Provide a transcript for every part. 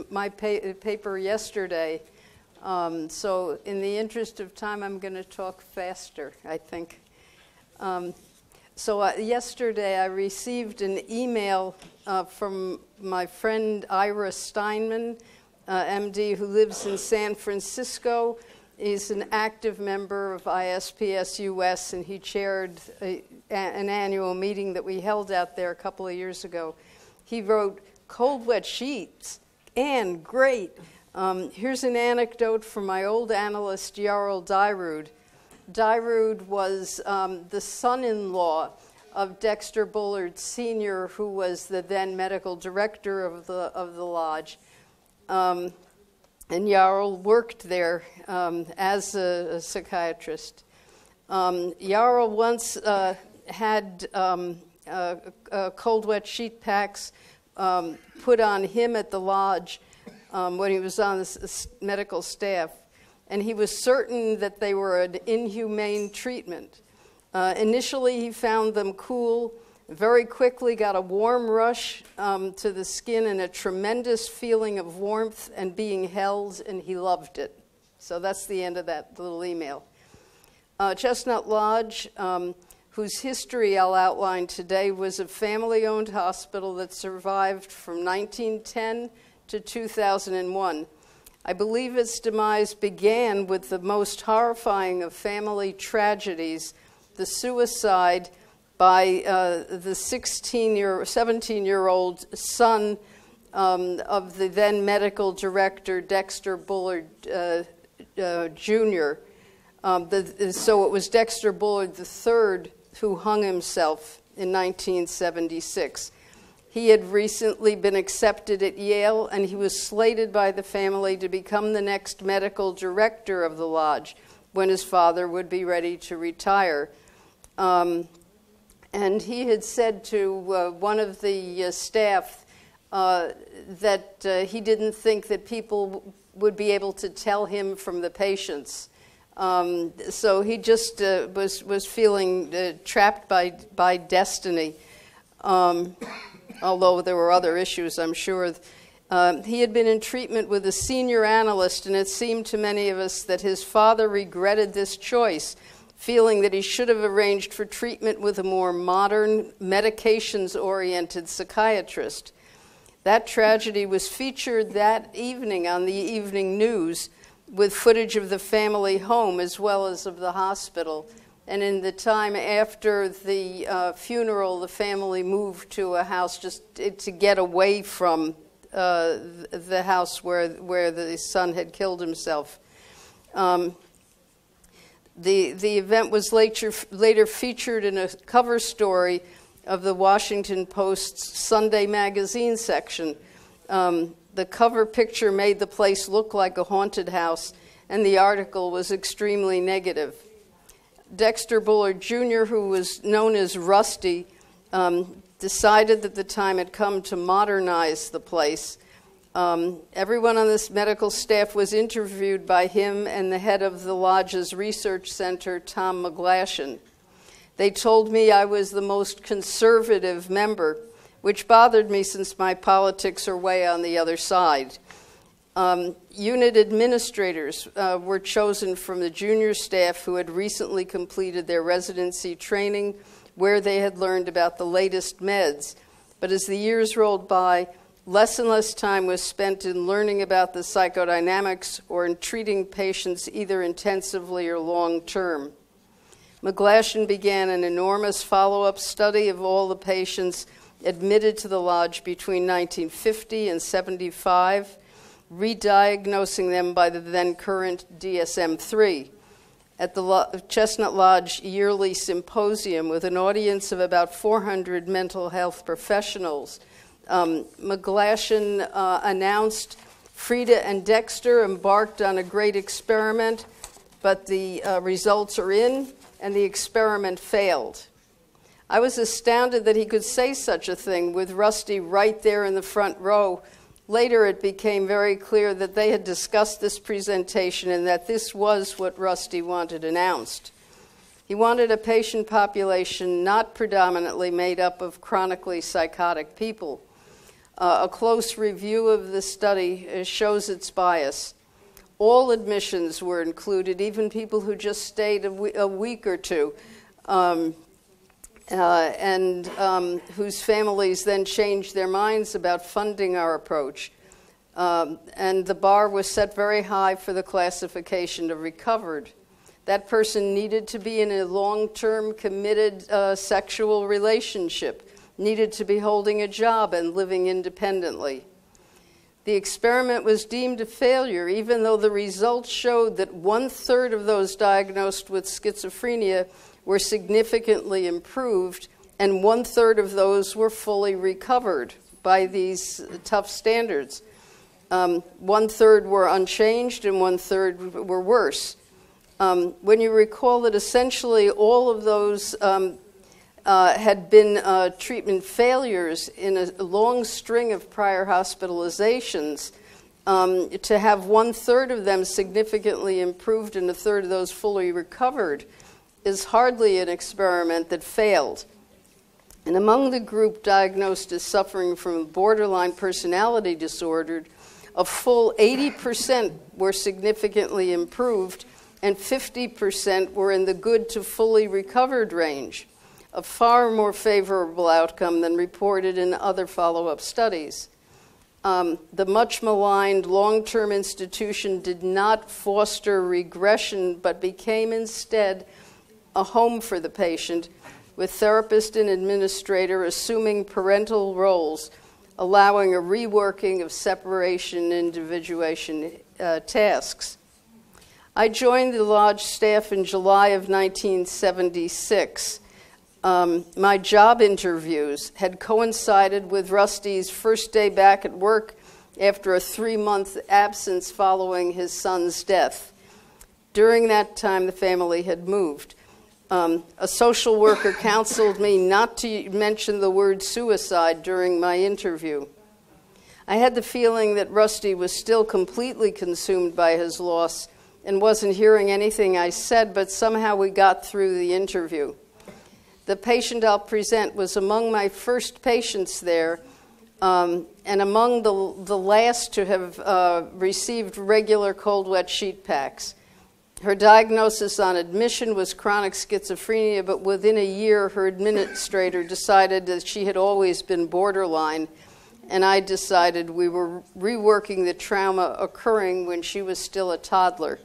my paper yesterday, so in the interest of time, I'm going to talk faster, I think. Yesterday, I received an email from my friend Ira Steinman, MD, who lives in San Francisco. He's an active member of ISPS US, and he chaired an annual meeting that we held out there a couple of years ago. He wrote, "Cold, wet sheets, and great. Here's an anecdote from my old analyst, Jarl Dyrud. Dyrud was the son-in-law of Dexter Bullard Sr., who was the then medical director of the lodge. And Jarl worked there as a psychiatrist. Jarl once had cold, wet sheet packs put on him at the lodge when he was on the medical staff, and he was certain that they were an inhumane treatment. Initially, he found them cool, very quickly got a warm rush to the skin and a tremendous feeling of warmth and being held, and he loved it. So that's the end of that little email. Chestnut Lodge, whose history I'll outline today, was a family-owned hospital that survived from 1910 to 2001. I believe its demise began with the most horrifying of family tragedies, the suicide by the 17-year-old son of the then medical director, Dexter Bullard Jr. So it was Dexter Bullard III who hung himself in 1976. He had recently been accepted at Yale, and he was slated by the family to become the next medical director of the lodge when his father would be ready to retire. And he had said to one of the staff that he didn't think that people would be able to tell him from the patients. So he just was feeling trapped by destiny, although there were other issues, I'm sure. He had been in treatment with a senior analyst, and it seemed to many of us that his father regretted this choice, feeling that he should have arranged for treatment with a more modern, medications-oriented psychiatrist. That tragedy was featured that evening on the evening news with footage of the family home as well as of the hospital. And in the time after the funeral, the family moved to a house just to get away from the house where the son had killed himself. The event was later featured in a cover story of the Washington Post's Sunday magazine section. The cover picture made the place look like a haunted house, and the article was extremely negative. Dexter Bullard Jr., who was known as Rusty, decided that the time had come to modernize the place. Everyone on this medical staff was interviewed by him and the head of the lodge's research center, Tom McGlashan. They told me I was the most conservative member, which bothered me since my politics are way on the other side. Unit administrators were chosen from the junior staff who had recently completed their residency training, where they had learned about the latest meds. But as the years rolled by, less and less time was spent in learning about the psychodynamics or in treating patients either intensively or long-term. McGlashan began an enormous follow-up study of all the patients admitted to the lodge between 1950 and 75, re-diagnosing them by the then current DSM-3. At the Chestnut Lodge yearly symposium with an audience of about 400 mental health professionals, McGlashan announced Frida and Dexter embarked on a great experiment, but the results are in, and the experiment failed. I was astounded that he could say such a thing with Rusty right there in the front row. Later, it became very clear that they had discussed this presentation and that this was what Rusty wanted announced. He wanted a patient population not predominantly made up of chronically psychotic people. A close review of the study shows its bias. All admissions were included, even people who just stayed a week or two, and whose families then changed their minds about funding our approach. And the bar was set very high for the classification of recovered. That person needed to be in a long-term, committed sexual relationship, needed to be holding a job and living independently. The experiment was deemed a failure, even though the results showed that 1/3 of those diagnosed with schizophrenia were significantly improved, and 1/3 of those were fully recovered by these tough standards. 1/3 were unchanged and 1/3 were worse. When you recall that essentially all of those had been treatment failures in a long string of prior hospitalizations, to have 1/3 of them significantly improved and 1/3 of those fully recovered is hardly an experiment that failed. And among the group diagnosed as suffering from borderline personality disorder, a full 80% were significantly improved and 50% were in the good to fully recovered range, a far more favorable outcome than reported in other follow-up studies. The much maligned long-term institution did not foster regression, but became instead a home for the patient, with therapist and administrator assuming parental roles, allowing a reworking of separation and individuation tasks. I joined the Lodge staff in July of 1976. My job interviews had coincided with Rusty's first day back at work after a 3-month absence following his son's death. During that time, the family had moved. A social worker counseled me not to mention the word suicide during my interview. I had the feeling that Rusty was still completely consumed by his loss and wasn't hearing anything I said, but somehow we got through the interview. The patient I'll present was among my first patients there, and among the last to have received regular cold wet sheet packs. Her diagnosis on admission was chronic schizophrenia, but within a year her administrator decided that she had always been borderline, and I decided we were reworking the trauma occurring when she was still a toddler.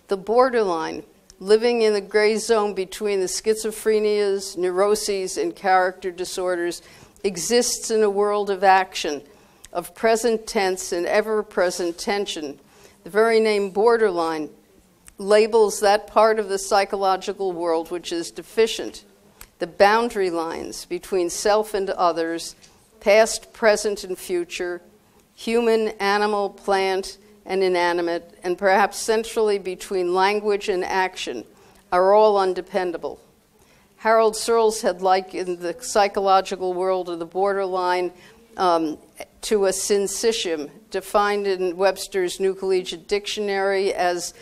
The borderline, living in the gray zone between the schizophrenias, neuroses, and character disorders, exists in a world of action, of present tense and ever-present tension. The very name borderline labels that part of the psychological world which is deficient. The boundary lines between self and others, past, present, and future, human, animal, plant, and inanimate, and perhaps centrally between language and action, are all undependable. Harold Searles had likened the psychological world of the borderline to a syncytium, defined in Webster's New Collegiate Dictionary as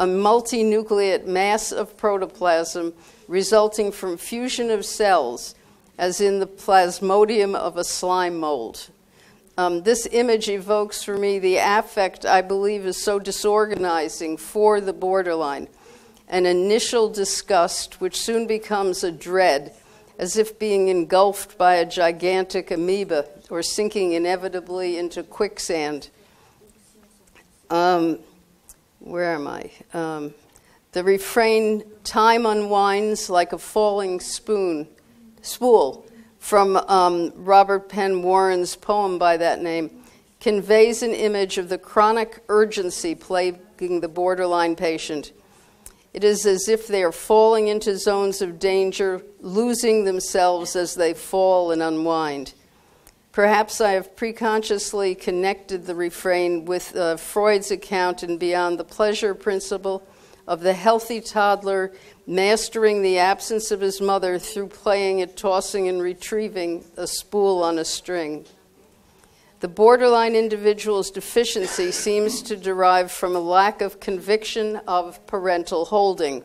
a multinucleate mass of protoplasm resulting from fusion of cells, as in the plasmodium of a slime mold. This image evokes for me the affect I believe is so disorganizing for the borderline, an initial disgust which soon becomes a dread, as if being engulfed by a gigantic amoeba or sinking inevitably into quicksand. Where am I? The refrain, "Time unwinds like a falling spool," from Robert Penn Warren's poem by that name, conveys an image of the chronic urgency plaguing the borderline patient. It is as if they are falling into zones of danger, losing themselves as they fall and unwind. Perhaps I have preconsciously connected the refrain with Freud's account in Beyond the Pleasure principle of the healthy toddler mastering the absence of his mother through playing at tossing and retrieving a spool on a string. The borderline individual's deficiency seems to derive from a lack of conviction of parental holding.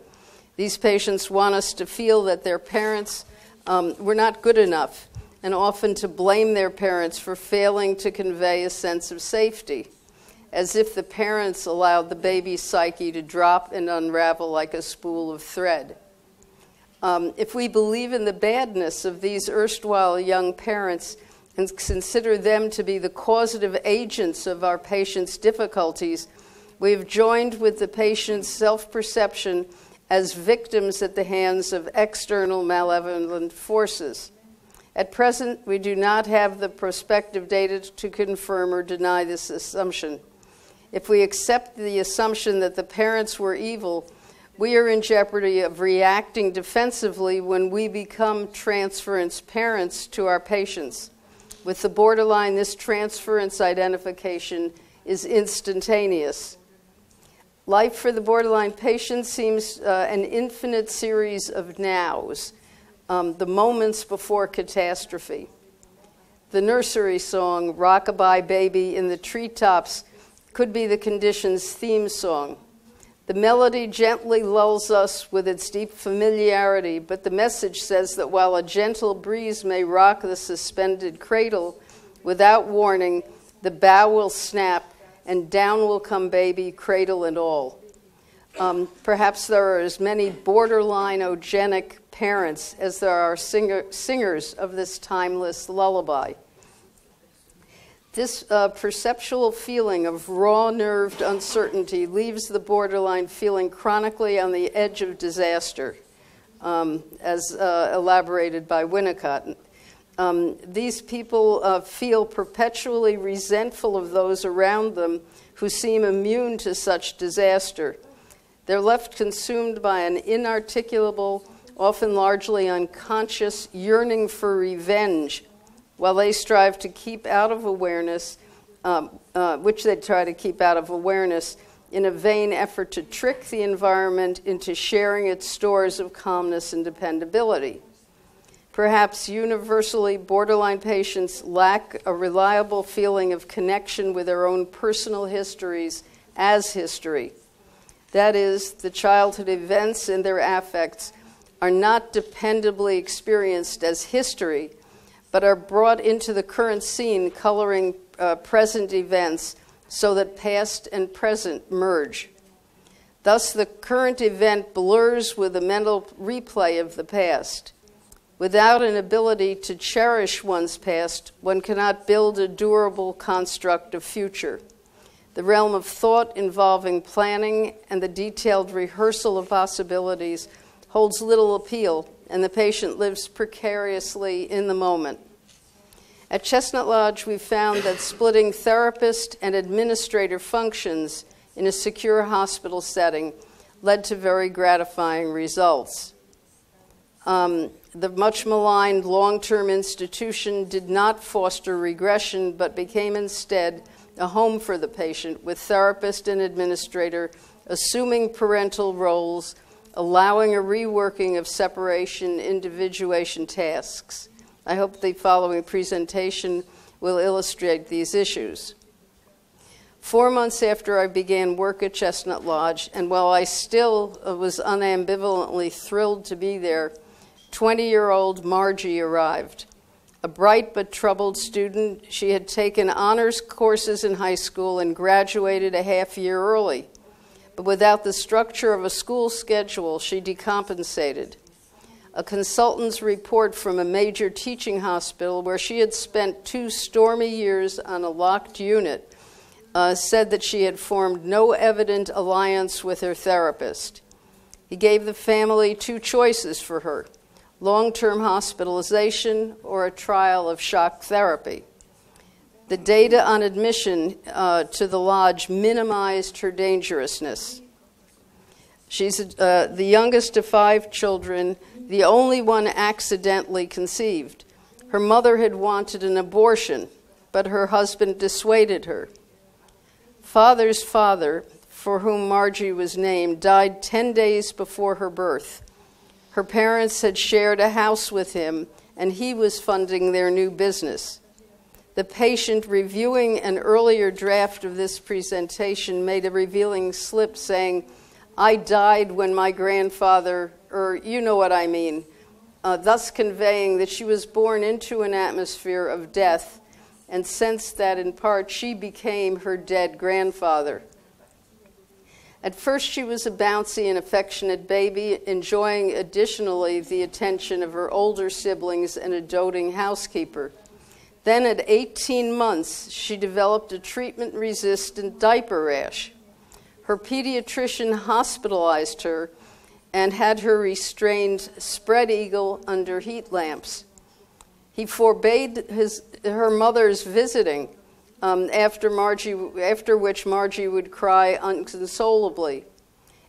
These patients want us to feel that their parents were not good enough, and often to blame their parents for failing to convey a sense of safety, as if the parents allowed the baby's psyche to drop and unravel like a spool of thread. If we believe in the badness of these erstwhile young parents and consider them to be the causative agents of our patients' difficulties, we have joined with the patient's self-perception as victims at the hands of external malevolent forces. At present, we do not have the prospective data to confirm or deny this assumption. If we accept the assumption that the parents were evil, we are in jeopardy of reacting defensively when we become transference parents to our patients. With the borderline, this transference identification is instantaneous. Life for the borderline patient seems an infinite series of nows, the moments before catastrophe. The nursery song, "Rock-a-bye Baby in the Treetops," could be the condition's theme song. The melody gently lulls us with its deep familiarity, but the message says that while a gentle breeze may rock the suspended cradle, without warning, the bough will snap and down will come baby, cradle and all. Perhaps there are as many borderline-ogenic parents as there are singers of this timeless lullaby. This perceptual feeling of raw-nerved uncertainty leaves the borderline feeling chronically on the edge of disaster, as elaborated by Winnicott. These people feel perpetually resentful of those around them who seem immune to such disaster. They're left consumed by an inarticulable, often largely unconscious yearning for revenge, while they strive to keep out of awareness, which they try to keep out of awareness in a vain effort to trick the environment into sharing its stores of calmness and dependability. Perhaps universally, borderline patients lack a reliable feeling of connection with their own personal histories as history. That is, the childhood events and their affects are not dependably experienced as history, but are brought into the current scene, coloring present events so that past and present merge. Thus, the current event blurs with the mental replay of the past. Without an ability to cherish one's past, one cannot build a durable construct of future. The realm of thought involving planning and the detailed rehearsal of possibilities holds little appeal, and the patient lives precariously in the moment. At Chestnut Lodge, we found that splitting therapist and administrator functions in a secure hospital setting led to very gratifying results. The much maligned long-term institution did not foster regression, but became instead a home for the patient, with therapist and administrator assuming parental roles, allowing a reworking of separation, individuation tasks. I hope the following presentation will illustrate these issues. 4 months after I began work at Chestnut Lodge, and while I still was unambivalently thrilled to be there, 20-year-old Margie arrived. A bright but troubled student, she had taken honors courses in high school and graduated a half year early. But without the structure of a school schedule, she decompensated. A consultant's report from a major teaching hospital where she had spent 2 stormy years on a locked unit said that she had formed no evident alliance with her therapist. He gave the family 2 choices for her: long-term hospitalization or a trial of shock therapy. The data on admission to the lodge minimized her dangerousness. She's the youngest of 5 children, the only one accidentally conceived. Her mother had wanted an abortion, but her husband dissuaded her. Father's father, for whom Margie was named, died 10 days before her birth. Her parents had shared a house with him, and he was funding their new business. The patient reviewing an earlier draft of this presentation made a revealing slip saying, "I died when my grandfather," or "you know what I mean." thus conveying that she was born into an atmosphere of death and sensed that in part she became her dead grandfather. At first she was a bouncy and affectionate baby, enjoying additionally the attention of her older siblings and a doting housekeeper. Then at 18 months, she developed a treatment-resistant diaper rash. Her pediatrician hospitalized her and had her restrained spread eagle under heat lamps. He forbade her mother's visiting, after which Margie would cry inconsolably.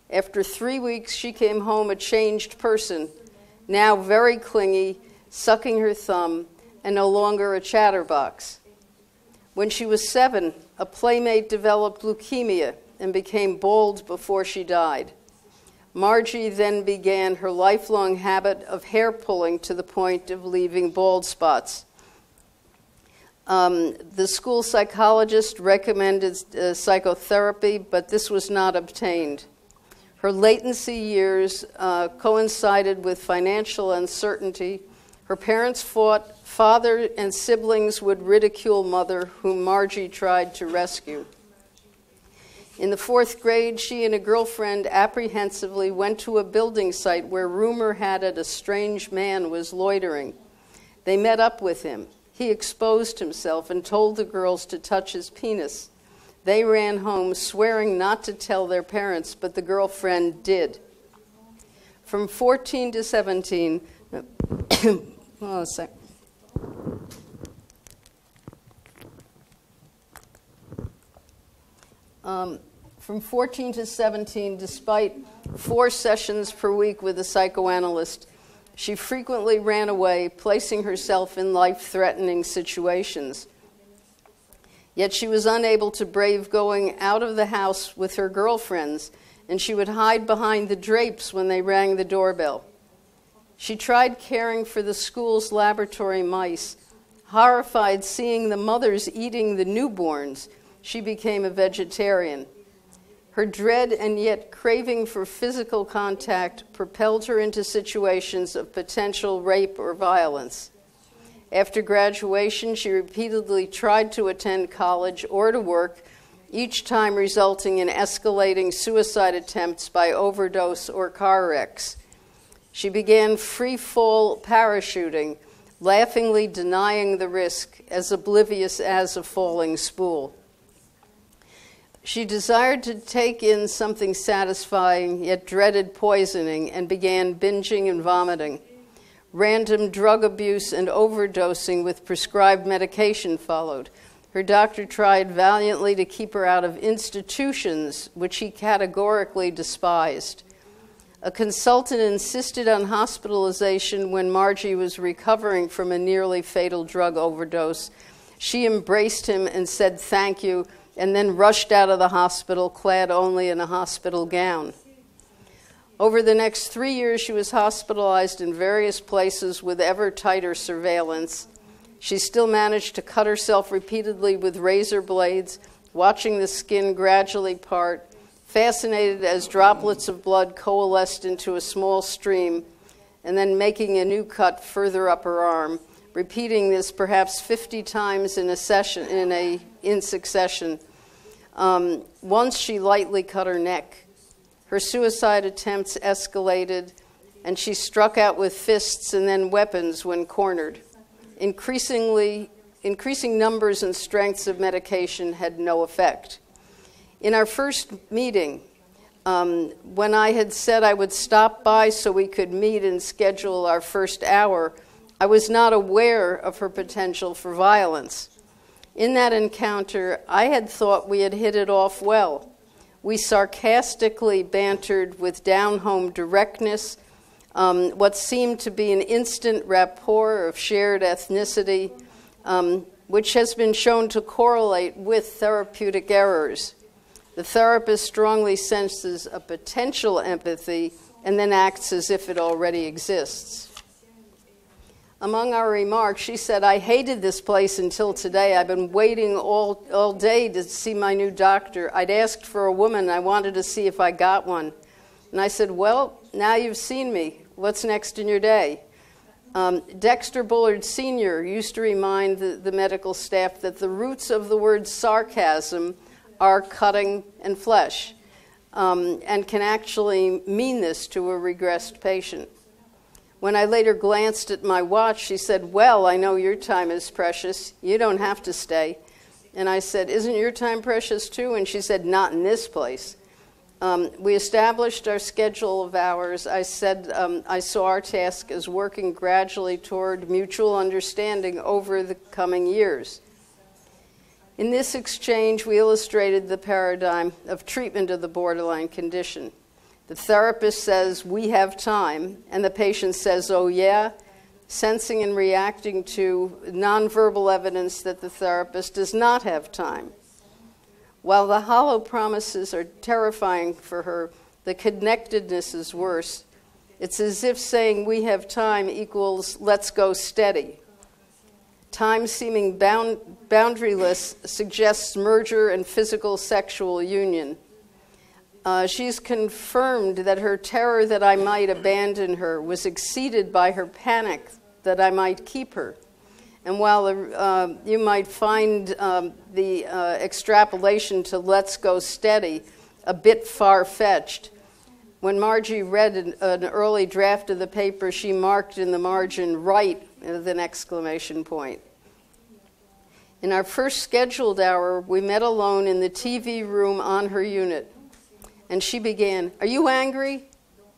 After 3 weeks, she came home a changed person, now very clingy, sucking her thumb, and no longer a chatterbox. When she was 7, a playmate developed leukemia and became bald before she died. Margie then began her lifelong habit of hair pulling to the point of leaving bald spots. The school psychologist recommended psychotherapy, but this was not obtained. Her latency years coincided with financial uncertainty. Her parents fought. Father and siblings would ridicule mother, whom Margie tried to rescue. In the 4th grade, she and a girlfriend apprehensively went to a building site where rumor had it a strange man was loitering. They met up with him. He exposed himself and told the girls to touch his penis. They ran home, swearing not to tell their parents, but the girlfriend did. From 14 to 17, hold a sec. From 14 to 17, despite 4 sessions per week with a psychoanalyst, she frequently ran away, placing herself in life-threatening situations. Yet she was unable to brave going out of the house with her girlfriends, and she would hide behind the drapes when they rang the doorbell. She tried caring for the school's laboratory mice. Horrified seeing the mothers eating the newborns, she became a vegetarian. Her dread and yet craving for physical contact propelled her into situations of potential rape or violence. After graduation, she repeatedly tried to attend college or to work, each time resulting in escalating suicide attempts by overdose or car wrecks. She began free-fall parachuting, laughingly denying the risk, as oblivious as a falling spool. She desired to take in something satisfying, yet dreaded poisoning, and began binging and vomiting. Random drug abuse and overdosing with prescribed medication followed. Her doctor tried valiantly to keep her out of institutions, which he categorically despised. A consultant insisted on hospitalization when Margie was recovering from a nearly fatal drug overdose. She embraced him and said thank you, and then rushed out of the hospital, clad only in a hospital gown. Over the next 3 years, she was hospitalized in various places with ever tighter surveillance. She still managed to cut herself repeatedly with razor blades, watching the skin gradually part, fascinated as droplets of blood coalesced into a small stream, and then making a new cut further up her arm, repeating this perhaps 50 times in succession. Once she lightly cut her neck. Her suicide attempts escalated, and she struck out with fists and then weapons when cornered. Increasing numbers and strengths of medication had no effect. In our first meeting, when I had said I would stop by so we could meet and schedule our first hour, I was not aware of her potential for violence. In that encounter, I had thought we had hit it off well. We sarcastically bantered with down-home directness, what seemed to be an instant rapport of shared ethnicity, which has been shown to correlate with therapeutic errors. The therapist strongly senses a potential empathy and then acts as if it already exists. Among our remarks, she said, "I hated this place until today. I've been waiting all day to see my new doctor. I'd asked for a woman. I wanted to see if I got one. And I said, well, now you've seen me. What's next in your day?" Dexter Bullard Sr. used to remind the medical staff that the roots of the word sarcasm are cutting and flesh, and can actually mean this to a regressed patient. When I later glanced at my watch, she said, "Well, I know your time is precious. You don't have to stay." And I said, "Isn't your time precious too?" And she said, "Not in this place." We established our schedule of hours. I said I saw our task as working gradually toward mutual understanding over the coming years. In this exchange, we illustrated the paradigm of treatment of the borderline condition. The therapist says, "We have time," and the patient says, "Oh yeah," sensing and reacting to nonverbal evidence that the therapist does not have time. While the hollow promises are terrifying for her, the connectedness is worse. It's as if saying "we have time" equals "let's go steady." Time seeming boundaryless suggests merger and physical sexual union. She's confirmed that her terror that I might abandon her was exceeded by her panic that I might keep her. And while you might find the extrapolation to "let's go steady" a bit far-fetched, when Margie read an early draft of the paper, she marked in the margin "right" with an exclamation point. In our first scheduled hour, we met alone in the TV room on her unit, and she began, "Are you angry?"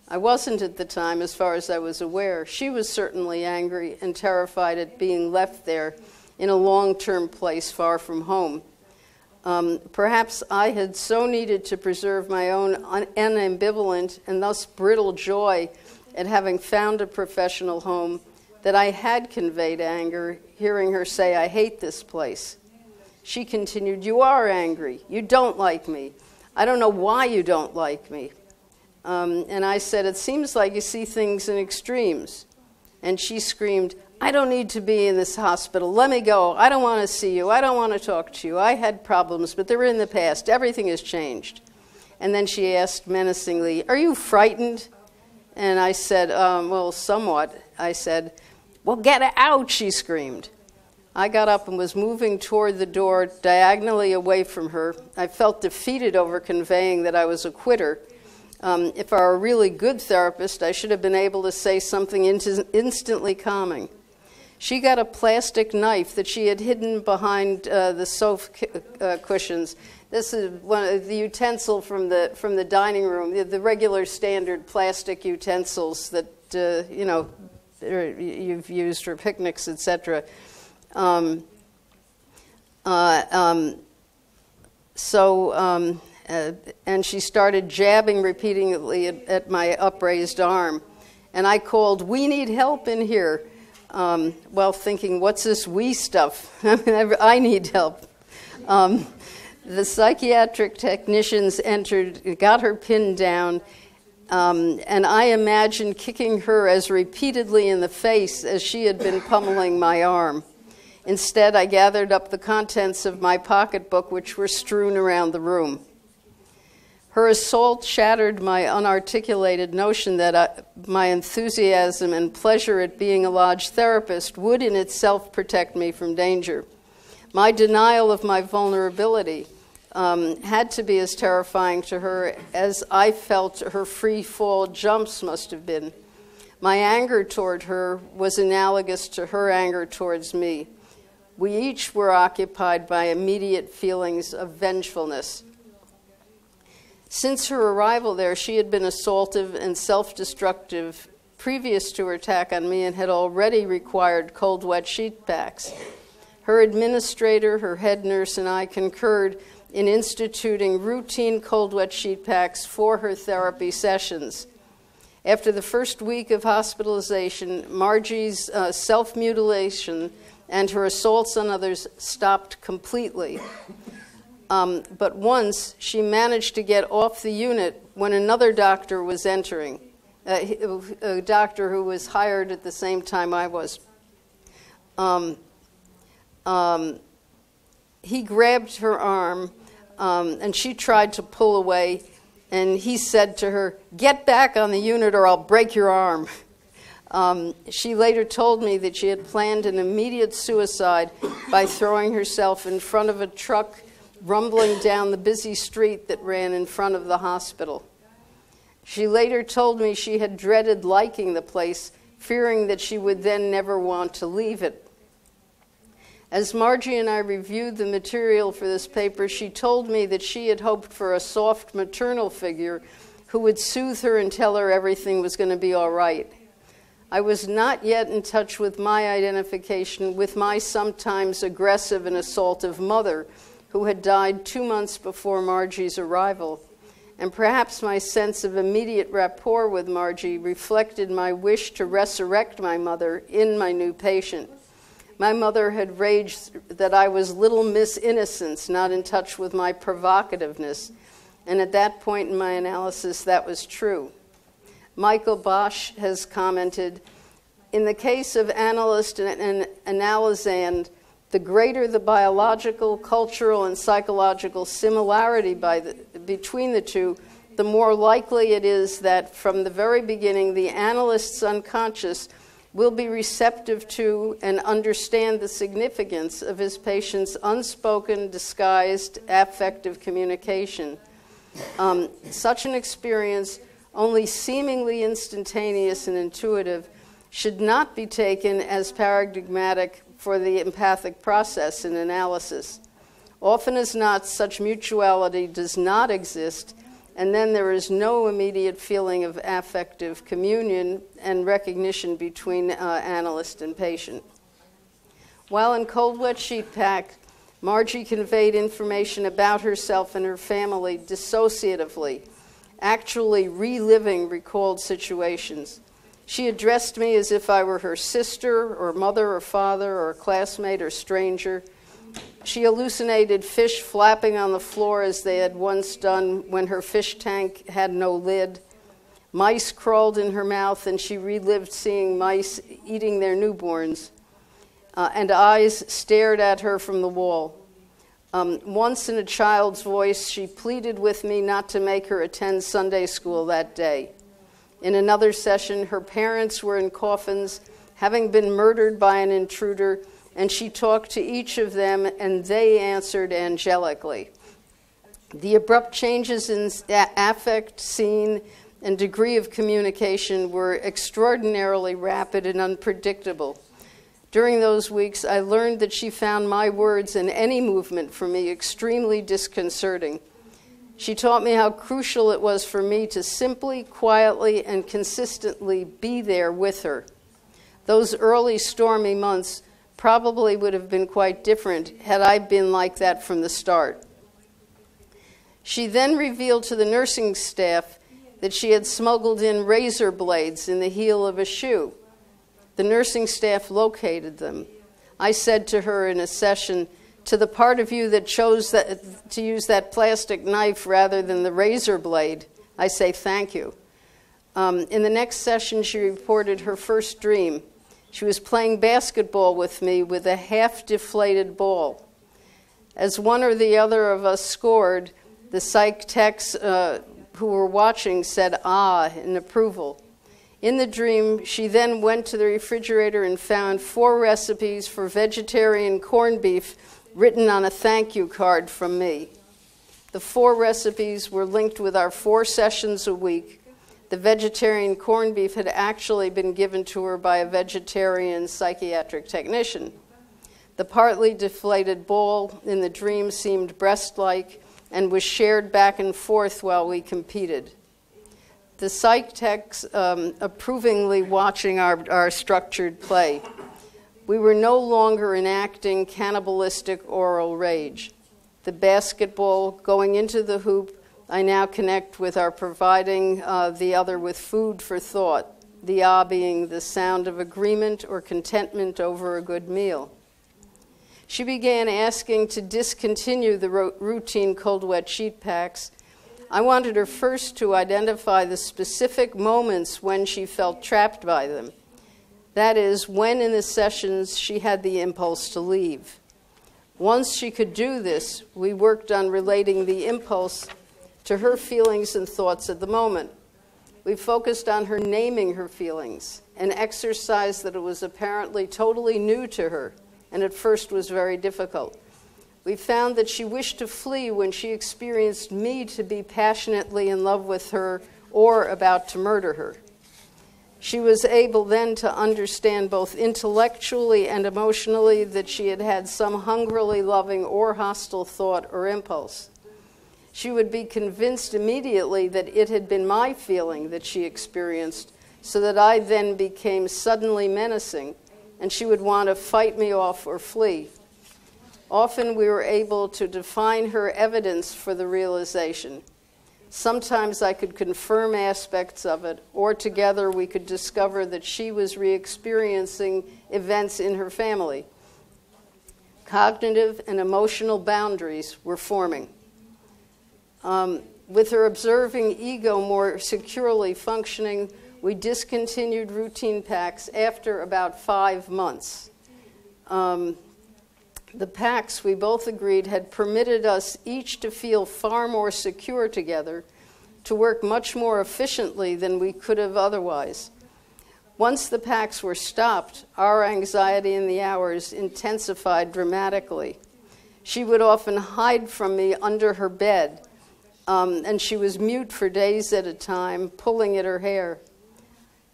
I wasn't at the time, as far as I was aware. She was certainly angry and terrified at being left there in a long-term place far from home. Perhaps I had so needed to preserve my own unambivalent and thus brittle joy at having found a professional home that I had conveyed anger, hearing her say, "I hate this place." She continued, "You are angry. You don't like me. I don't know why you don't like me." And I said, "It seems like you see things in extremes." And she screamed, "I don't need to be in this hospital. Let me go. I don't want to see you. I don't want to talk to you. I had problems, but they were in the past. Everything has changed." And then she asked menacingly, "Are you frightened?" And I said, "Well, somewhat." I said, "Well, get out," she screamed. I got up and was moving toward the door, diagonally away from her. I felt defeated over conveying that I was a quitter. If I were a really good therapist, I should have been able to say something instantly calming. She got a plastic knife that she had hidden behind the sofa cushions. This is one of the utensil from the dining room, the regular standard plastic utensils that you've used for picnics, etc. And she started jabbing repeatedly at my upraised arm. And I called, "We need help in here." Well, thinking, what's this "we" stuff? I need help. The psychiatric technicians entered, got her pinned down, and I imagined kicking her as repeatedly in the face as she had been pummeling my arm. Instead, I gathered up the contents of my pocketbook, which were strewn around the room. Her assault shattered my unarticulated notion that my enthusiasm and pleasure at being a lodge therapist would in itself protect me from danger. My denial of my vulnerability had to be as terrifying to her as I felt her free fall jumps must have been. My anger toward her was analogous to her anger towards me. We each were occupied by immediate feelings of vengefulness. Since her arrival there, she had been assaultive and self-destructive previous to her attack on me and had already required cold, wet sheet packs. Her administrator, her head nurse, and I concurred in instituting routine cold, wet sheet packs for her therapy sessions. After the first week of hospitalization, Margie's self-mutilation and her assaults on others stopped completely. But once she managed to get off the unit when another doctor was entering, a doctor who was hired at the same time I was. He grabbed her arm, and she tried to pull away, and he said to her, "Get back on the unit or I'll break your arm." She later told me that she had planned an immediate suicide by throwing herself in front of a truck rumbling down the busy street that ran in front of the hospital. She later told me she had dreaded liking the place, fearing that she would then never want to leave it. As Margie and I reviewed the material for this paper, she told me that she had hoped for a soft maternal figure who would soothe her and tell her everything was going to be all right. I was not yet in touch with my identification with my sometimes aggressive and assaultive mother, who had died 2 months before Margie's arrival. And perhaps my sense of immediate rapport with Margie reflected my wish to resurrect my mother in my new patient. My mother had raged that I was little Miss Innocence, not in touch with my provocativeness. And at that point in my analysis, that was true. Michael Bosch has commented, in the case of analyst and analysand, the greater the biological, cultural, and psychological similarity between the two, the more likely it is that from the very beginning, the analyst's unconscious will be receptive to and understand the significance of his patient's unspoken, disguised, affective communication. Such an experience, only seemingly instantaneous and intuitive, should not be taken as paradigmatic for the empathic process in analysis. Often as not, such mutuality does not exist, and then there is no immediate feeling of affective communion and recognition between analyst and patient. While in cold wet sheet pack, Margie conveyed information about herself and her family dissociatively, actually reliving recalled situations. She addressed me as if I were her sister or mother or father or classmate or stranger. She hallucinated fish flapping on the floor as they had once done when her fish tank had no lid. Mice crawled in her mouth, and she relived seeing mice eating their newborns. And eyes stared at her from the wall. Once in a child's voice, she pleaded with me not to make her attend Sunday school that day. In another session, her parents were in coffins, having been murdered by an intruder, and she talked to each of them, and they answered angelically. The abrupt changes in affect, scene, and degree of communication were extraordinarily rapid and unpredictable. During those weeks, I learned that she found my words and any movement for me extremely disconcerting. She taught me how crucial it was for me to simply, quietly, and consistently be there with her. Those early stormy months probably would have been quite different had I been like that from the start. She then revealed to the nursing staff that she had smuggled in razor blades in the heel of a shoe. The nursing staff located them. I said to her in a session, "To the part of you that chose to use that plastic knife rather than the razor blade, I say thank you." In the next session, she reported her first dream. She was playing basketball with me with a half-deflated ball. As one or the other of us scored, the psych techs who were watching said "ah" in approval. In the dream, she then went to the refrigerator and found 4 recipes for vegetarian corned beef written on a thank you card from me. The 4 recipes were linked with our 4 sessions a week. The vegetarian corned beef had actually been given to her by a vegetarian psychiatric technician. The partly deflated ball in the dream seemed breast-like and was shared back and forth while we competed. The psych techs approvingly watching our structured play. We were no longer enacting cannibalistic oral rage. The basketball going into the hoop, I now connect with our providing the other with food for thought, the ah being the sound of agreement or contentment over a good meal. She began asking to discontinue the routine cold wet sheet packs. I wanted her first to identify the specific moments when she felt trapped by them. That is, when in the sessions she had the impulse to leave. Once she could do this, we worked on relating the impulse to her feelings and thoughts at the moment. We focused on her naming her feelings, an exercise that was apparently totally new to her, and at first was very difficult. We found that she wished to flee when she experienced me to be passionately in love with her or about to murder her. She was able then to understand both intellectually and emotionally that she had had some hungrily loving or hostile thought or impulse. She would be convinced immediately that it had been my feeling that she experienced, so that I then became suddenly menacing, and she would want to fight me off or flee. Often we were able to define her evidence for the realization. Sometimes I could confirm aspects of it, or together we could discover that she was re-experiencing events in her family. Cognitive and emotional boundaries were forming. With her observing ego more securely functioning, we discontinued routine packs after about 5 months. The packs, we both agreed, had permitted us each to feel far more secure together, to work much more efficiently than we could have otherwise. Once the packs were stopped, our anxiety in the hours intensified dramatically. She would often hide from me under her bed, and she was mute for days at a time, pulling at her hair.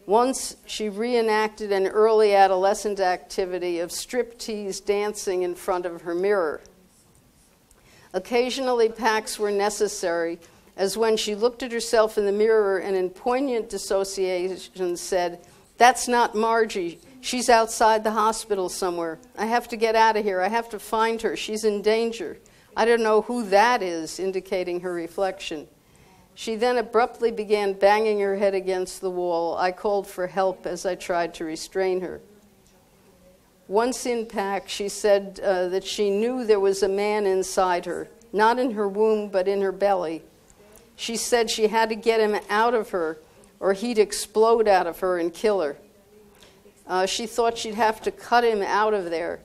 Once, she reenacted an early adolescent activity of striptease dancing in front of her mirror. Occasionally, packs were necessary, as when she looked at herself in the mirror and in poignant dissociation said, "That's not Margie. She's outside the hospital somewhere. I have to get out of here. I have to find her. She's in danger. I don't know who that is," indicating her reflection. She then abruptly began banging her head against the wall. I called for help as I tried to restrain her. Once in pack, she said that she knew there was a man inside her, not in her womb, but in her belly. She said she had to get him out of her, or he'd explode out of her and kill her. She thought she'd have to cut him out of there.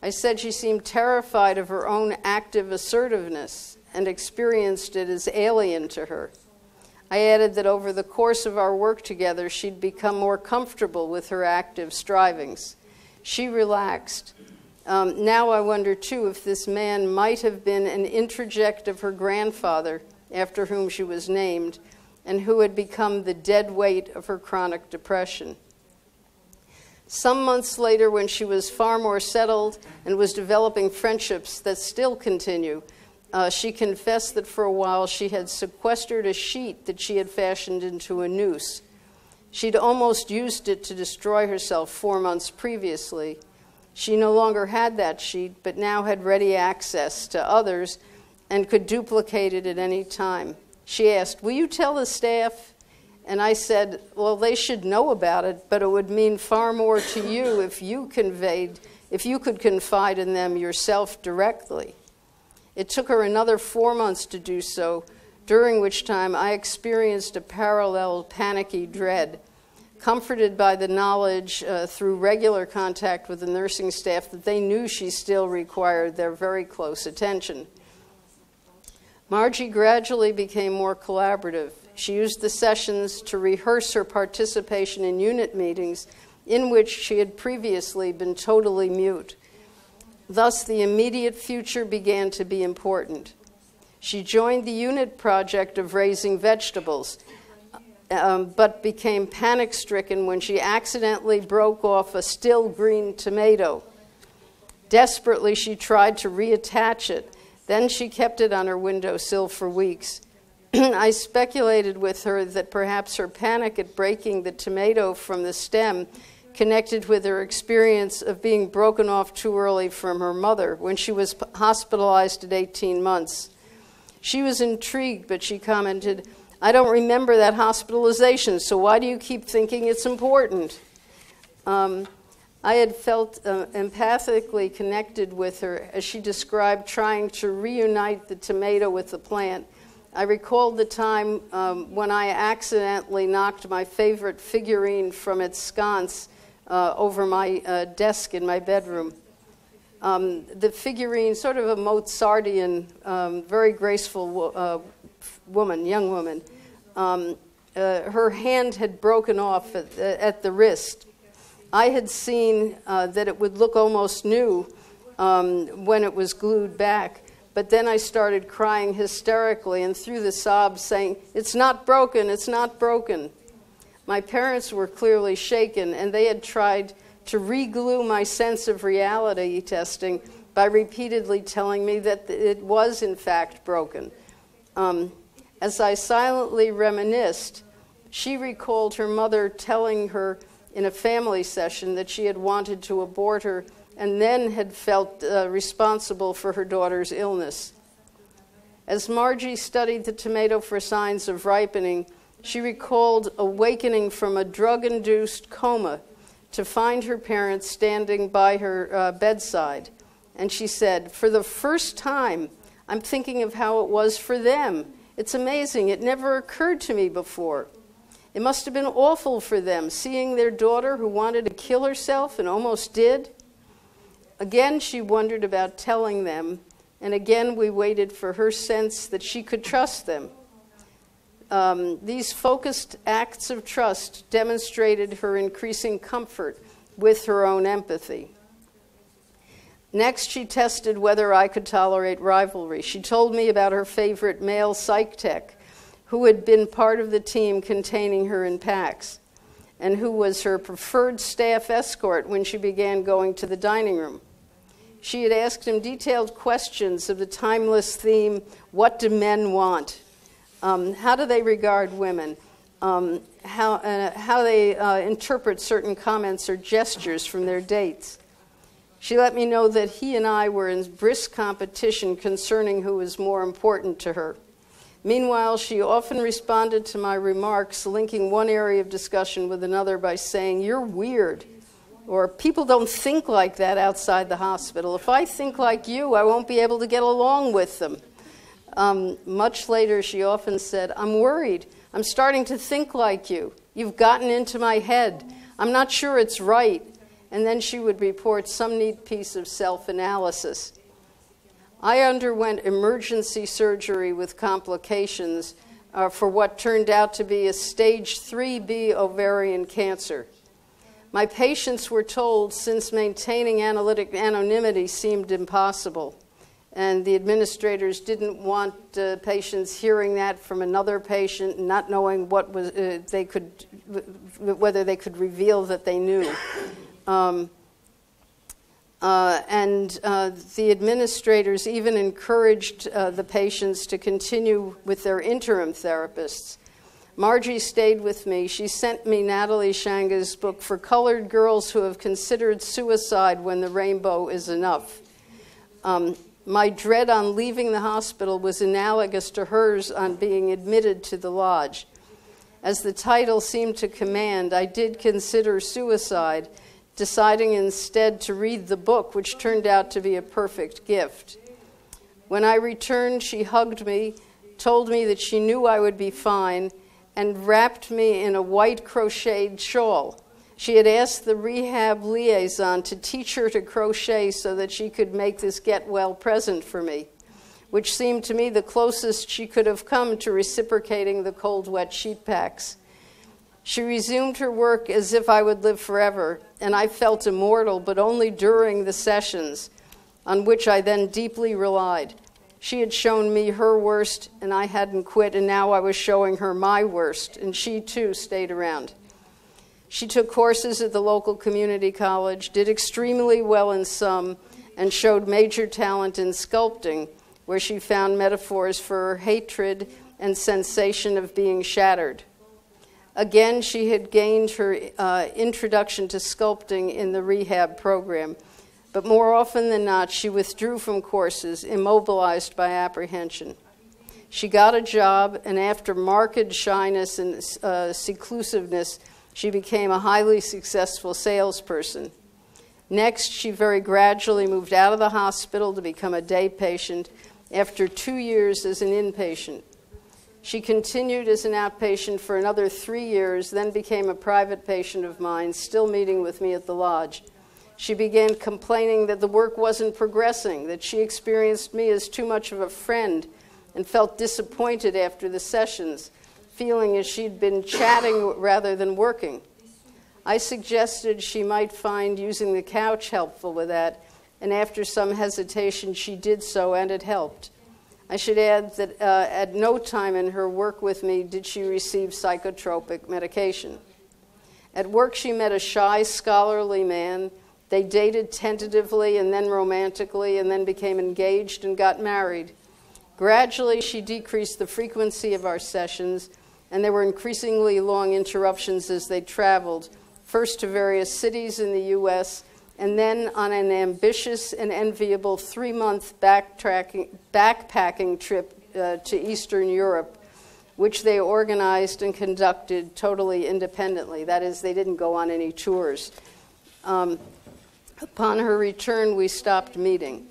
I said she seemed terrified of her own active assertiveness and experienced it as alien to her. I added that over the course of our work together, she'd become more comfortable with her active strivings. She relaxed. Now I wonder, too, if this man might have been an introject of her grandfather, after whom she was named, and who had become the dead weight of her chronic depression. Some months later, when she was far more settled and was developing friendships that still continue, she confessed that for a while she had sequestered a sheet that she had fashioned into a noose. She'd almost used it to destroy herself 4 months previously. She no longer had that sheet, but now had ready access to others and could duplicate it at any time. She asked, "Will you tell the staff?" And I said, "Well, they should know about it, but it would mean far more to you if you could confide in them yourself directly." It took her another 4 months to do so, during which time I experienced a parallel panicky dread, comforted by the knowledge through regular contact with the nursing staff that they knew she still required their very close attention. Margie gradually became more collaborative. She used the sessions to rehearse her participation in unit meetings in which she had previously been totally mute. Thus, the immediate future began to be important. She joined the unit project of raising vegetables, but became panic-stricken when she accidentally broke off a still green tomato. Desperately, she tried to reattach it. Then she kept it on her windowsill for weeks. I speculated with her that perhaps her panic at breaking the tomato from the stem connected with her experience of being broken off too early from her mother when she was hospitalized at 18 months. She was intrigued, but she commented, "I don't remember that hospitalization, so why do you keep thinking it's important?" I had felt empathically connected with her as she described trying to reunite the tomato with the plant. I recalled the time when I accidentally knocked my favorite figurine from its sconce over my desk in my bedroom. The figurine, sort of a Mozartian, very graceful young woman, her hand had broken off at the wrist. I had seen that it would look almost new when it was glued back, but then I started crying hysterically and through the sobs saying, "It's not broken, it's not broken." My parents were clearly shaken, and they had tried to re-glue my sense of reality testing by repeatedly telling me that it was in fact broken. As I silently reminisced, she recalled her mother telling her in a family session that she had wanted to abort her and then had felt responsible for her daughter's illness. As Margie studied the tomato for signs of ripening, she recalled awakening from a drug-induced coma to find her parents standing by her bedside. And she said, "For the first time, I'm thinking of how it was for them. It's amazing. It never occurred to me before. It must have been awful for them, seeing their daughter who wanted to kill herself and almost did." Again, she wondered about telling them, and again we waited for her sense that she could trust them. These focused acts of trust demonstrated her increasing comfort with her own empathy. Next, she tested whether I could tolerate rivalry. She told me about her favorite male psych tech, who had been part of the team containing her in PACS, and who was her preferred staff escort when she began going to the dining room. She had asked him detailed questions of the timeless theme, "What do men want?" How do they regard women? How they interpret certain comments or gestures from their dates. She let me know that he and I were in brisk competition concerning who was more important to her. Meanwhile, she often responded to my remarks, linking one area of discussion with another by saying, "You're weird," or "People don't think like that outside the hospital. If I think like you, I won't be able to get along with them." Much later, she often said, "I'm worried. I'm starting to think like you. You've gotten into my head. I'm not sure it's right." And then she would report some neat piece of self-analysis. I underwent emergency surgery with complications for what turned out to be a stage 3B ovarian cancer. My patients were told, since maintaining analytic anonymity seemed impossible, and the administrators didn't want patients hearing that from another patient, not knowing what was whether they could reveal that they knew. The administrators even encouraged the patients to continue with their interim therapists. Margie stayed with me. She sent me Natalie Shanga's book, "For Colored Girls Who Have Considered Suicide When the Rainbow Is Enough." My dread on leaving the hospital was analogous to hers on being admitted to the lodge. As the title seemed to command, I did consider suicide, deciding instead to read the book, which turned out to be a perfect gift. When I returned, she hugged me, told me that she knew I would be fine, and wrapped me in a white crocheted shawl. She had asked the rehab liaison to teach her to crochet so that she could make this get-well present for me, which seemed to me the closest she could have come to reciprocating the cold, wet sheet packs. She resumed her work as if I would live forever, and I felt immortal, but only during the sessions, on which I then deeply relied. She had shown me her worst, and I hadn't quit, and now I was showing her my worst, and she too stayed around. She took courses at the local community college, did extremely well in some, and showed major talent in sculpting, where she found metaphors for her hatred and sensation of being shattered. Again, she had gained her introduction to sculpting in the rehab program, but more often than not, she withdrew from courses, immobilized by apprehension. She got a job, and after marked shyness and seclusiveness, she became a highly successful salesperson. Next, she very gradually moved out of the hospital to become a day patient after 2 years as an inpatient. She continued as an outpatient for another 3 years, then became a private patient of mine, still meeting with me at the lodge. She began complaining that the work wasn't progressing, that she experienced me as too much of a friend, and felt disappointed after the sessions, feeling as she'd been chatting rather than working. I suggested she might find using the couch helpful with that, and after some hesitation, she did so, and it helped. I should add that at no time in her work with me did she receive psychotropic medication. At work, she met a shy, scholarly man. They dated tentatively and then romantically, and then became engaged and got married. Gradually, she decreased the frequency of our sessions, and there were increasingly long interruptions as they traveled, first to various cities in the U.S., and then on an ambitious and enviable 3-month backpacking trip to Eastern Europe, which they organized and conducted totally independently. That is, they didn't go on any tours. Upon her return, we stopped meeting.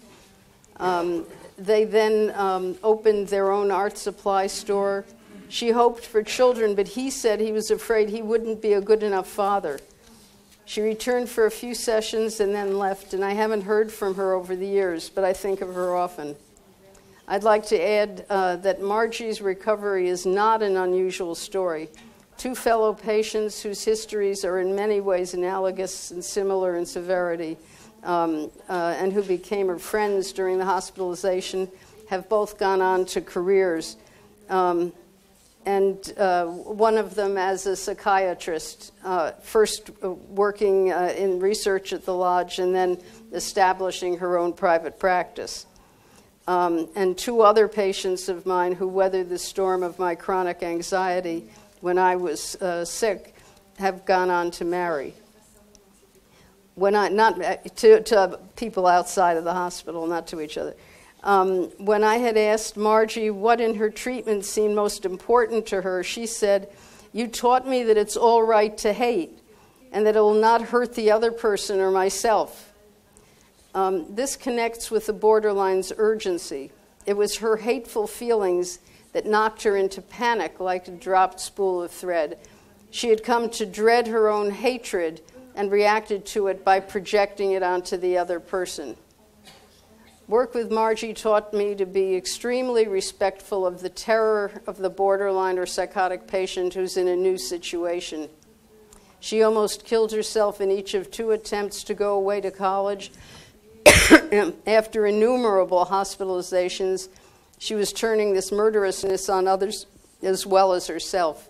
They then opened their own art supply store. She hoped for children, but he said he was afraid he wouldn't be a good enough father. She returned for a few sessions and then left, and I haven't heard from her over the years, but I think of her often. I'd like to add that Margie's recovery is not an unusual story. 2 fellow patients whose histories are in many ways analogous and similar in severity, and who became her friends during the hospitalization, have both gone on to careers. And one of them as a psychiatrist, first working in research at the Lodge and then establishing her own private practice. And 2 other patients of mine who weathered the storm of my chronic anxiety when I was sick have gone on to marry. Not to people outside of the hospital, not to each other. When I had asked Margie what in her treatment seemed most important to her, she said, "You taught me that it's all right to hate and that it will not hurt the other person or myself." This connects with the borderline's urgency. It was her hateful feelings that knocked her into panic like a dropped spool of thread. She had come to dread her own hatred and reacted to it by projecting it onto the other person. Work with Margie taught me to be extremely respectful of the terror of the borderline or psychotic patient who's in a new situation. She almost killed herself in each of 2 attempts to go away to college. After innumerable hospitalizations, she was turning this murderousness on others as well as herself.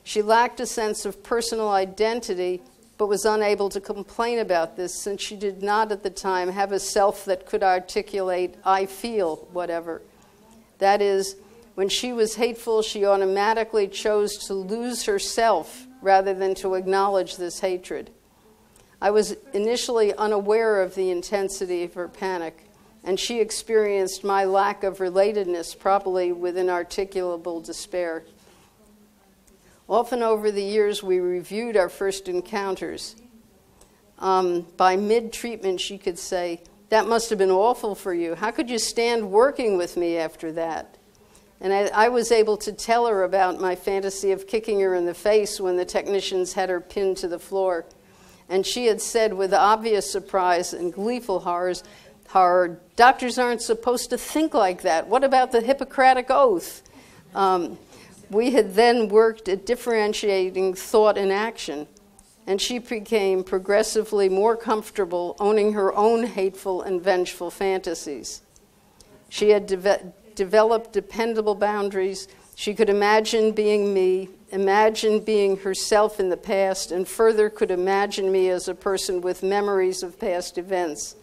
She lacked a sense of personal identity, but was unable to complain about this since she did not at the time have a self that could articulate, "I feel whatever." That is, when she was hateful, she automatically chose to lose herself rather than to acknowledge this hatred. I was initially unaware of the intensity of her panic, and she experienced my lack of relatedness probably with inarticulable despair. Often over the years, we reviewed our first encounters. By mid-treatment, she could say, "That must have been awful for you. How could you stand working with me after that?" And I was able to tell her about my fantasy of kicking her in the face when the technicians had her pinned to the floor. And she had said with obvious surprise and gleeful horror, "Doctors aren't supposed to think like that. What about the Hippocratic Oath?" We had then worked at differentiating thought and action, and she became progressively more comfortable owning her own hateful and vengeful fantasies. She had developed dependable boundaries. She could imagine being me, imagine being herself in the past, and further could imagine me as a person with memories of past events.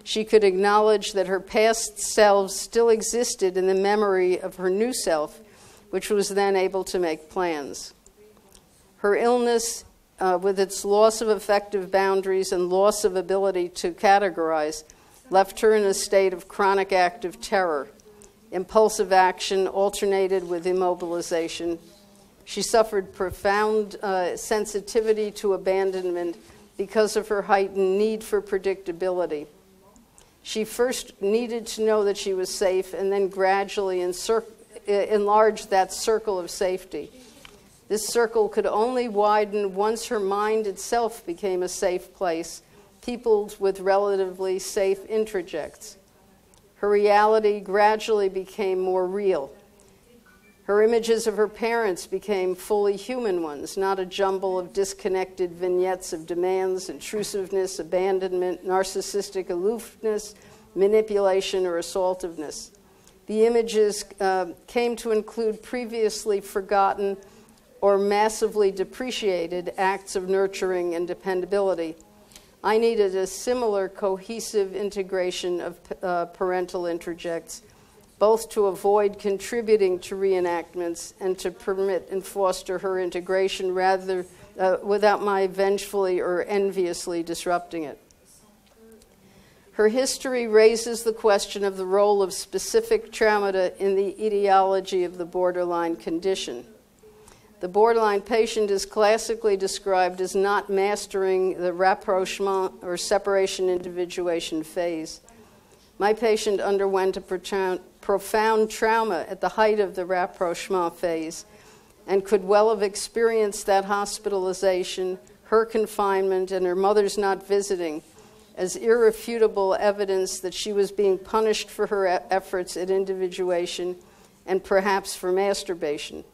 She could acknowledge that her past selves still existed in the memory of her new self, which was then able to make plans. Her illness, with its loss of effective boundaries and loss of ability to categorize, left her in a state of chronic active terror. Impulsive action alternated with immobilization. She suffered profound sensitivity to abandonment because of her heightened need for predictability. She first needed to know that she was safe and then gradually enlarged that circle of safety. This circle could only widen once her mind itself became a safe place, peopled with relatively safe introjects. Her reality gradually became more real. Her images of her parents became fully human ones, not a jumble of disconnected vignettes of demands, intrusiveness, abandonment, narcissistic aloofness, manipulation, or assaultiveness. The images came to include previously forgotten or massively depreciated acts of nurturing and dependability. I needed a similar cohesive integration of parental interjects, both to avoid contributing to reenactments and to permit and foster her integration rather without my vengefully or enviously disrupting it. Her history raises the question of the role of specific trauma in the etiology of the borderline condition. The borderline patient is classically described as not mastering the rapprochement or separation individuation phase. My patient underwent a profound trauma at the height of the rapprochement phase and could well have experienced that hospitalization, her confinement, and her mother's not visiting as irrefutable evidence that she was being punished for her efforts at individuation and perhaps for masturbation.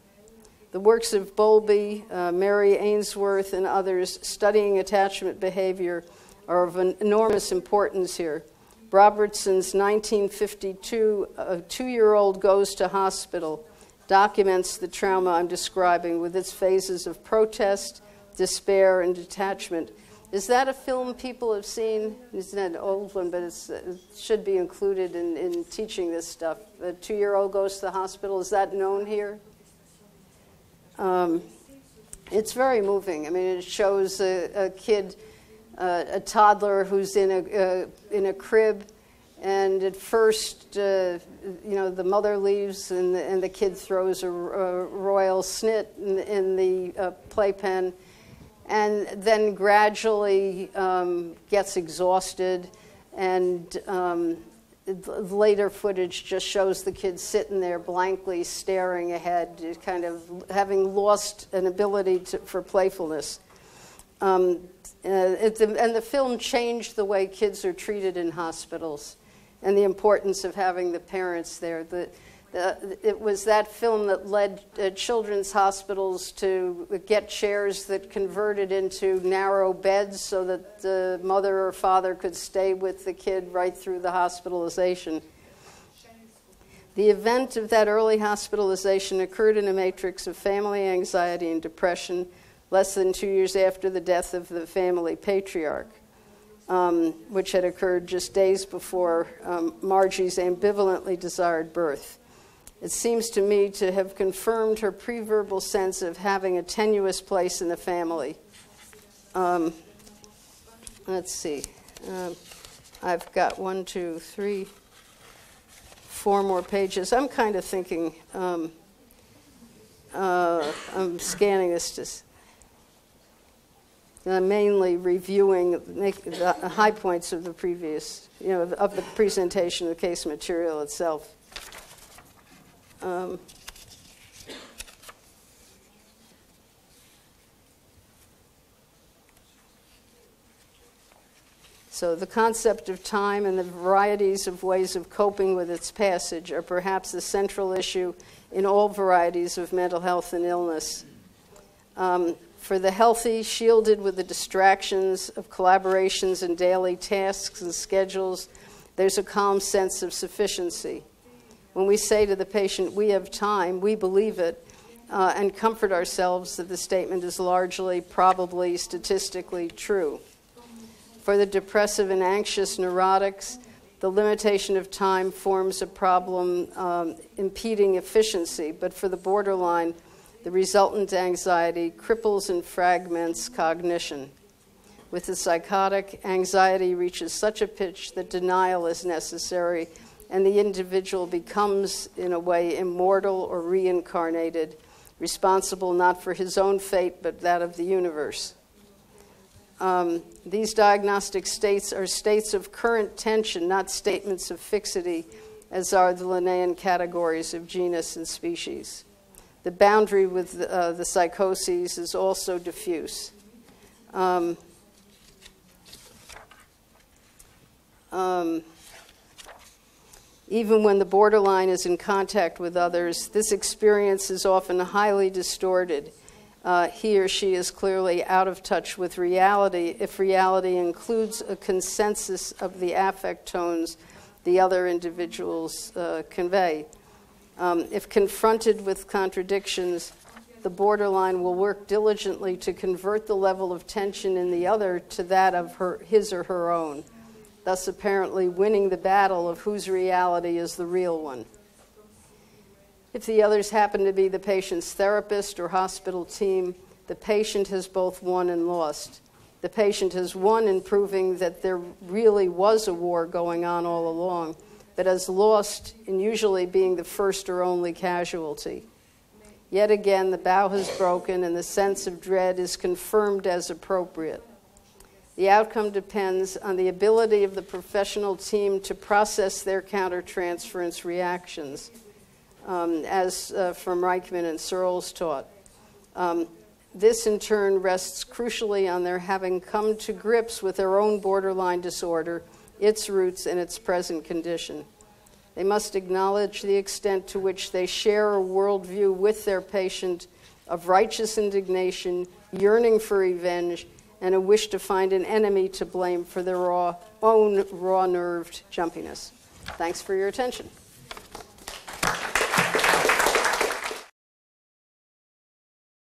The works of Bowlby, Mary Ainsworth, and others studying attachment behavior are of enormous importance here. Robertson's 1952 two-year-old goes to hospital documents the trauma I'm describing with its phases of protest, despair, and detachment. Is that a film people have seen? It's not an old one, but it should be included in teaching this stuff. A two-year-old goes to the hospital. Is that known here? It's very moving. I mean, it shows a kid, a toddler who's in a crib, and at first, the mother leaves, and the kid throws a royal snit in the playpen, and then gradually gets exhausted, and later footage just shows the kid sitting there blankly staring ahead, kind of having lost an ability for playfulness. And the film changed the way kids are treated in hospitals and the importance of having the parents there. It was that film that led children's hospitals to get chairs that converted into narrow beds so that the mother or father could stay with the kid right through the hospitalization. The event of that early hospitalization occurred in a matrix of family anxiety and depression less than 2 years after the death of the family patriarch, which had occurred just days before Margie's ambivalently desired birth. It seems to me to have confirmed her pre-verbal sense of having a tenuous place in the family. Let's see. I've got 1, 2, 3, 4 more pages. I'm kind of thinking, I'm scanning this mainly reviewing the high points of the previous, of the presentation of the case material itself. So the concept of time and the varieties of ways of coping with its passage are perhaps the central issue in all varieties of mental health and illness. For the healthy, shielded with the distractions of collaborations and daily tasks and schedules, there's a calm sense of sufficiency. When we say to the patient, we have time, we believe it and comfort ourselves that the statement is largely, probably, statistically true. For the depressive and anxious neurotics, the limitation of time forms a problem impeding efficiency, but for the borderline, the resultant anxiety cripples and fragments cognition. With the psychotic, anxiety reaches such a pitch that denial is necessary, and the individual becomes, in a way, immortal or reincarnated, responsible not for his own fate, but that of the universe. These diagnostic states are states of current tension, not statements of fixity, as are the Linnaean categories of genus and species. The boundary with the psychoses is also diffuse. Even when the borderline is in contact with others, this experience is often highly distorted. He or she is clearly out of touch with reality if reality includes a consensus of the affect tones the other individuals convey. If confronted with contradictions, the borderline will work diligently to convert the level of tension in the other to that of his or her own, thus apparently winning the battle of whose reality is the real one. If the others happen to be the patient's therapist or hospital team, the patient has both won and lost. The patient has won in proving that there really was a war going on all along, but has lost in usually being the first or only casualty. Yet again, the bow has broken and the sense of dread is confirmed as appropriate. The outcome depends on the ability of the professional team to process their countertransference reactions, as from Reichman and Searles taught. This, in turn, rests crucially on their having come to grips with their own borderline disorder, its roots, and its present condition. They must acknowledge the extent to which they share a worldview with their patient of righteous indignation, yearning for revenge, and a wish to find an enemy to blame for their own raw-nerved jumpiness. Thanks for your attention.